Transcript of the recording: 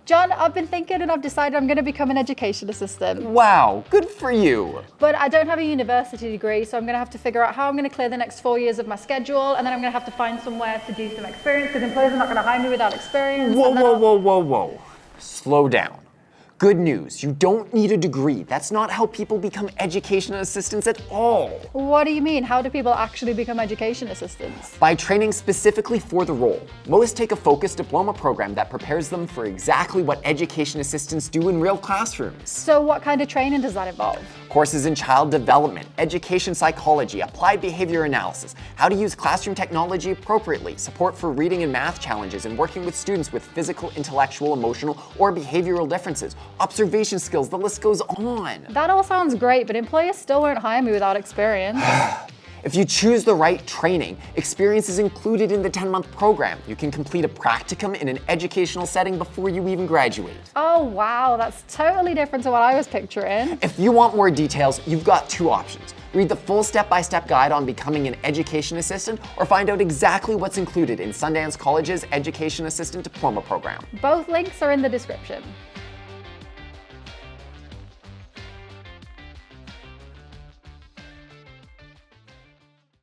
John, I've been thinking and I've decided I'm going to become an education assistant. Wow, good for you. But I don't have a university degree, so I'm going to have to figure out how I'm going to clear the next 4 years of my schedule, and then I'm going to have to find somewhere to do some experience, because employers are not going to hire me without experience. Whoa. Slow down. Good news, you don't need a degree. That's not how people become education assistants at all. What do you mean? How do people actually become education assistants? By training specifically for the role. Most take a focused diploma program that prepares them for exactly what education assistants do in real classrooms. So what kind of training does that involve? Courses in child development, education psychology, applied behavior analysis, how to use classroom technology appropriately, support for reading and math challenges, and working with students with physical, intellectual, emotional, or behavioral differences, observation skills, the list goes on. That all sounds great, but employers still won't hire me without experience. If you choose the right training, experience is included in the 10-month program. You can complete a practicum in an educational setting before you even graduate. Oh wow, that's totally different to what I was picturing. If you want more details, you've got two options. Read the full step-by-step guide on becoming an education assistant, or find out exactly what's included in Sundance College's Education Assistant Diploma program. Both links are in the description.